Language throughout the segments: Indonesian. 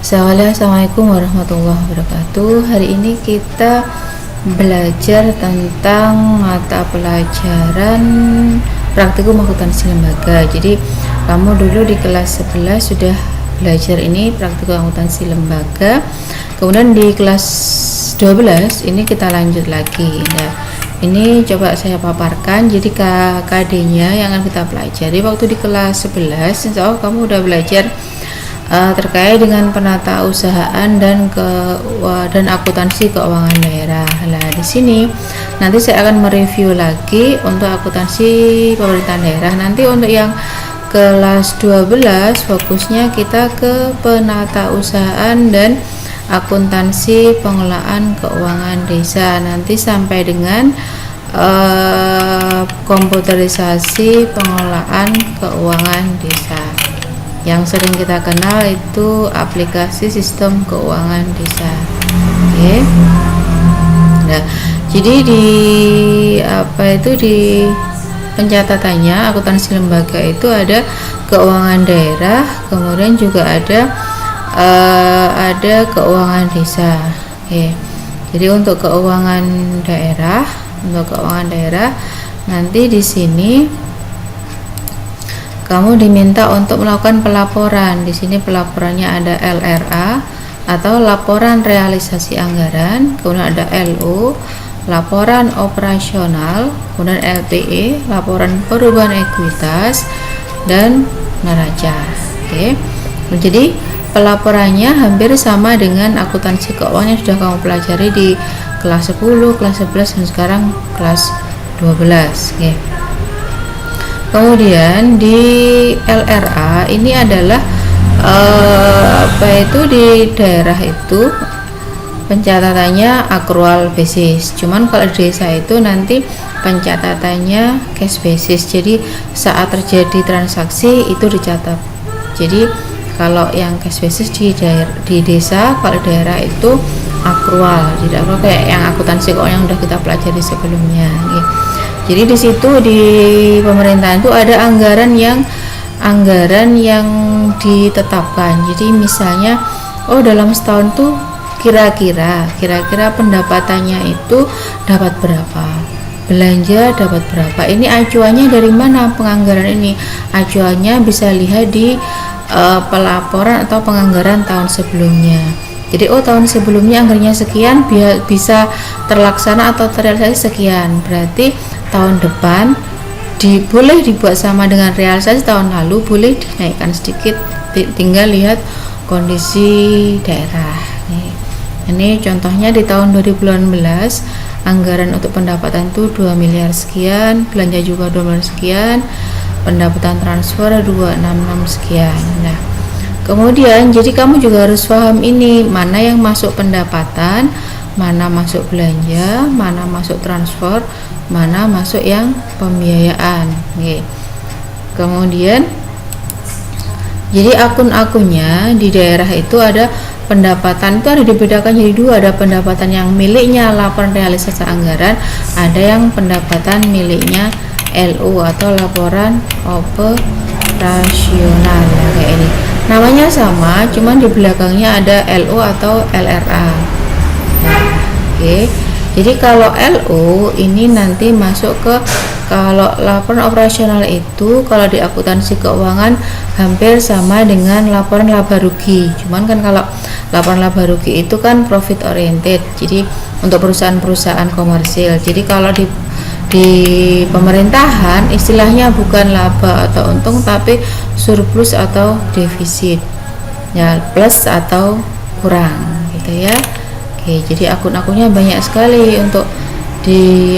Assalamualaikum warahmatullahi wabarakatuh. Hari ini kita belajar tentang mata pelajaran praktikum akuntansi lembaga. Jadi kamu dulu di kelas 11 sudah belajar ini praktikum akuntansi lembaga. Kemudian di kelas 12 ini kita lanjut lagi. Nah, ini coba saya paparkan. Jadi KKD-nya yang akan kita pelajari waktu di kelas 11, insya Allah kamu udah belajar terkait dengan penatausahaan dan akuntansi keuangan daerah. Nah, di sini nanti saya akan mereview lagi untuk akuntansi pemerintahan daerah. Nanti untuk yang kelas 12 fokusnya kita ke penatausahaan dan akuntansi pengelolaan keuangan desa. Nanti sampai dengan komputerisasi pengelolaan keuangan desa. Yang sering kita kenal itu aplikasi sistem keuangan desa. Oke. Nah, jadi di pencatatannya akuntansi lembaga itu ada keuangan daerah, kemudian juga ada keuangan desa. Oke. Jadi untuk keuangan daerah nanti di sini kamu diminta untuk melakukan pelaporan. Di sini pelaporannya ada LRA atau laporan realisasi anggaran, kemudian ada LO, laporan operasional, kemudian LPE, laporan perubahan ekuitas, dan neraca. Oke. Jadi pelaporannya hampir sama dengan akuntansi keuangan yang sudah kamu pelajari di kelas 10, kelas 11, dan sekarang kelas 12. Oke. Kemudian di LRA ini adalah di daerah itu pencatatannya accrual basis. Cuman kalau di desa itu nanti pencatatannya cash basis. Jadi saat terjadi transaksi itu dicatat. Jadi kalau yang cash basis di desa, kalau di daerah itu accrual. Tidak kayak yang akuntansi keuangan yang sudah kita pelajari sebelumnya. Jadi di situ di pemerintahan itu ada anggaran yang ditetapkan. Jadi misalnya, dalam setahun tuh kira-kira pendapatannya itu dapat berapa, belanja dapat berapa. Ini acuannya dari mana penganggaran ini? Acuannya bisa lihat di pelaporan atau penganggaran tahun sebelumnya. Jadi tahun sebelumnya anggarannya sekian, bisa terlaksana atau terrealisasi sekian. Berarti tahun depan boleh dibuat sama dengan realisasi tahun lalu, boleh dinaikkan sedikit, tinggal lihat kondisi daerah. Ini contohnya di tahun 2018 anggaran untuk pendapatan itu 2 miliar sekian, belanja juga 2 miliar sekian, pendapatan transfer 266 sekian. Nah, kemudian jadi kamu juga harus paham ini, mana yang masuk pendapatan, mana masuk belanja, mana masuk transfer, mana masuk yang pembiayaan. Oke. Kemudian jadi akun-akunnya di daerah itu ada pendapatan itu ada dibedakan jadi dua, ada pendapatan yang miliknya laporan realisasi anggaran, ada yang pendapatan miliknya LO atau laporan operasional. Kayak ini. Namanya sama, cuman di belakangnya ada LO atau LRA. Oke. Jadi kalau LO ini nanti masuk ke, kalau laporan operasional itu kalau di akuntansi keuangan hampir sama dengan laporan laba rugi. Cuman kan kalau laporan laba rugi itu kan profit oriented. Jadi untuk perusahaan-perusahaan komersil. Jadi kalau di pemerintahan istilahnya bukan laba atau untung, tapi surplus atau defisit. Ya, plus atau kurang gitu ya. Oke, jadi akun-akunnya banyak sekali untuk di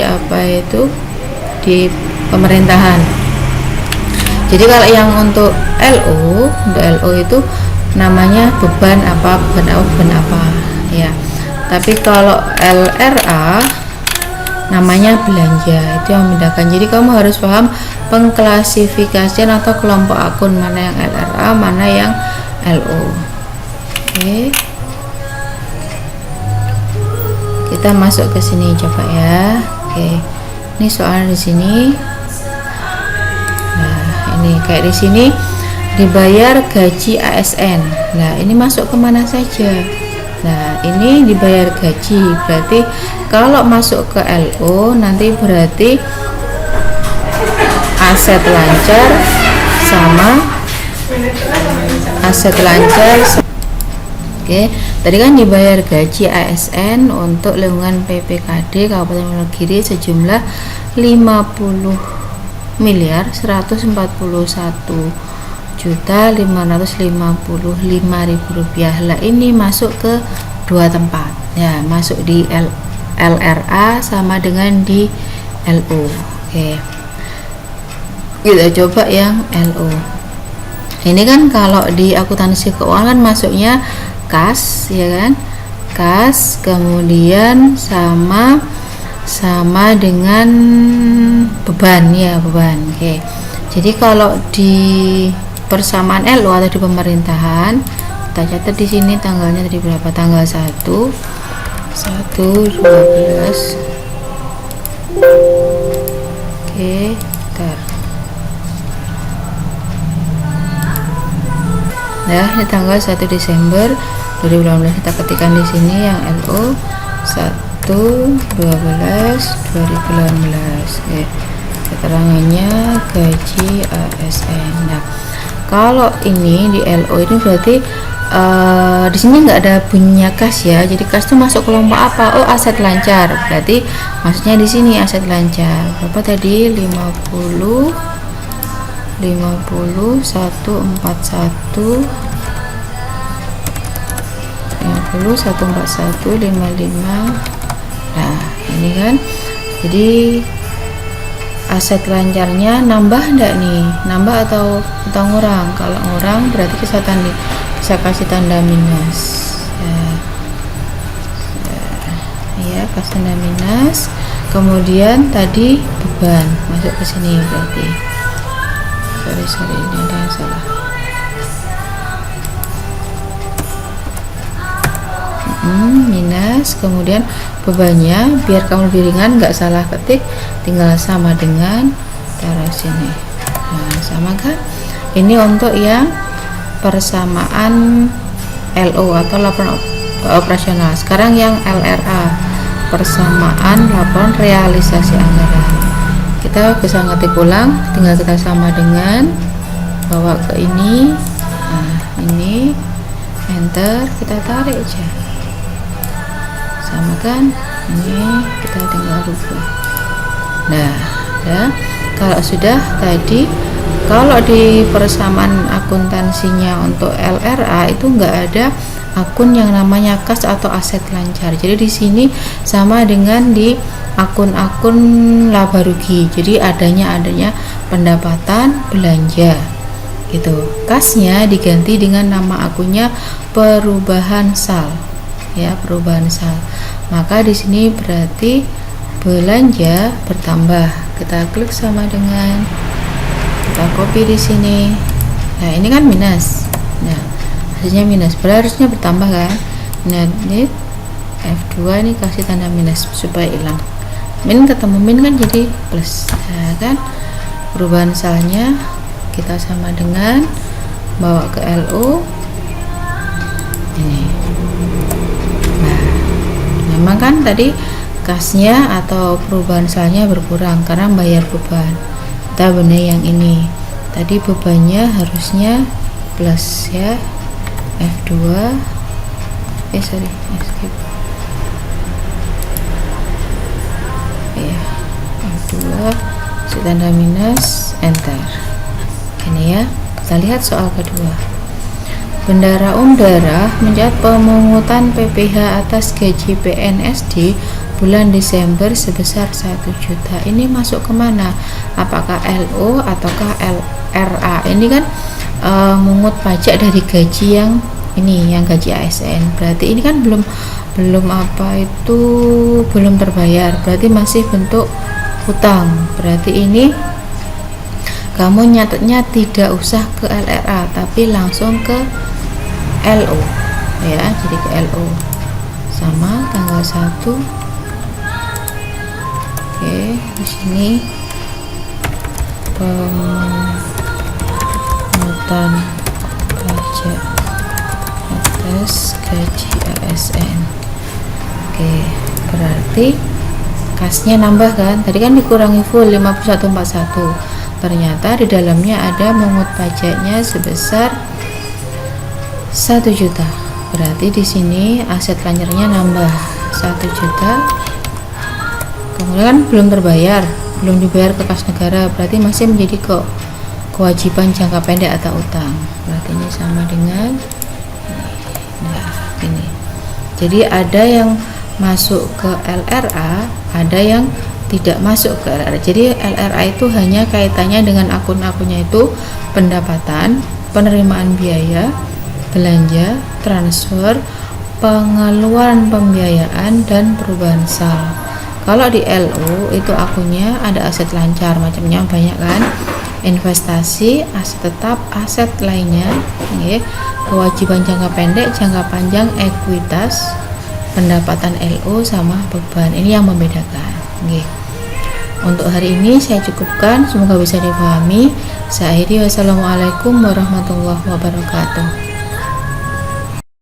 pemerintahan. Jadi kalau yang untuk LO itu namanya beban apa ya. Tapi kalau LRA namanya belanja, itu yang membedakan. Jadi kamu harus paham pengklasifikasian atau kelompok akun, mana yang LRA, mana yang LO. Oke. Kita masuk ke sini coba ya. Oke. Ini soal di sini. Nah, ini kayak di sini dibayar gaji ASN. Nah, ini masuk kemana saja? Nah, ini dibayar gaji, berarti kalau masuk ke LO nanti berarti aset lancar sama aset lancar. Oke, tadi kan dibayar gaji ASN untuk lingkungan PPKD Kabupaten Wonogiri sejumlah 50.541.555.000 rupiah. Lah ini masuk ke dua tempat ya, masuk di LRA sama dengan di LO. Oke, kita coba yang LO. Ini kan kalau di akuntansi keuangan masuknya kas, ya kan, kas, kemudian sama dengan beban ya, beban. Oke, jadi kalau di persamaan LO atau di pemerintahan, kita catat di sini tanggalnya tadi berapa, tanggal 1 12. Oke, bentar. Ya, ini tanggal 1 Desember 2018, kita ketikkan di sini yang LO 1/12/2018. Oke, keterangannya gaji ASN. Nah, kalau ini di LO ini berarti di sini nggak ada bunyinya kas ya, jadi kas itu masuk kelompok apa? Oh, aset lancar, berarti maksudnya di sini aset lancar berapa tadi? 50 141 50 141 55. Nah, ini kan jadi aset lancarnya nambah enggak nih, nambah atau ngurang? Kalau ngurang berarti bisa kasih tanda minus ya, kasih tanda minus. Kemudian tadi beban masuk ke sini, berarti sorry ini ada yang salah. Minus, kemudian bebannya biar kamu lebih ringan, nggak salah ketik, tinggal sama dengan taruh sini. Nah, sama kan, ini untuk yang persamaan LO atau laporan operasional. Sekarang yang LRA, persamaan laporan realisasi anggaran. Kita bisa ngetik ulang, tinggal kita sama dengan bawa ke ini. Nah, ini enter, kita tarik aja, sama kan, ini kita tinggal rubah. Nah, ya, kalau sudah tadi, kalau di persamaan akuntansinya untuk LRA itu enggak ada akun yang namanya kas atau aset lancar. Jadi di sini sama dengan di akun-akun laba rugi. Jadi adanya pendapatan belanja gitu. Kasnya diganti dengan nama akunnya perubahan sal. Ya, perubahan sal. Maka di sini berarti belanja bertambah. Kita klik sama dengan, kita copy di sini. Nah, ini kan minus. Nah, hasilnya minus, harusnya bertambah kan. Nah, ini F2 ini kasih tanda minus supaya hilang. Min ketemu min kan jadi plus. Nah, kan perubahan salnya kita sama dengan bawa ke LO ini. Nah, memang kan tadi kasnya atau perubahan salnya berkurang karena bayar beban. Kita benar yang ini, tadi bebannya harusnya plus ya, F2 skip ya, F2 tanda minus, enter. Ini ya, kita lihat soal kedua. Bendara Umdara mencatat pemungutan PPh atas gaji PNS di bulan Desember sebesar 1 juta. Ini masuk kemana? Apakah LO ataukah LRA? Ini kan mungut pajak dari gaji yang ini, yang gaji ASN. Berarti ini kan belum belum terbayar. Berarti masih bentuk hutang. Berarti ini kamu nyatetnya tidak usah ke LRA tapi langsung ke LO ya, jadi ke LO sama tanggal 1. Oke, di sini pemungutan kegiatan pajak atas gaji ASN. Oke, berarti kasnya nambah kan, tadi kan dikurangi full 5141, ternyata di dalamnya ada mengut pajaknya sebesar 1 juta. Berarti di sini aset lanyernya nambah 1 juta, kemudian kan belum terbayar, belum dibayar ke kas negara, berarti masih menjadi kewajiban jangka pendek atau utang. Berarti ini sama dengan ini. Jadi ada yang masuk ke LRA, ada yang tidak masuk ke LRA. Jadi LRA itu hanya kaitannya dengan akun-akunnya itu pendapatan, penerimaan biaya, belanja, transfer, pengeluaran pembiayaan, dan perubahan sal. Kalau di LO itu akunnya ada aset lancar, macamnya banyak kan, investasi, aset tetap, aset lainnya, kewajiban jangka pendek, jangka panjang, ekuitas, pendapatan LO sama beban. Ini yang membedakan. Untuk hari ini saya cukupkan, semoga bisa dipahami. Saya akhiri, wassalamualaikum warahmatullahi wabarakatuh.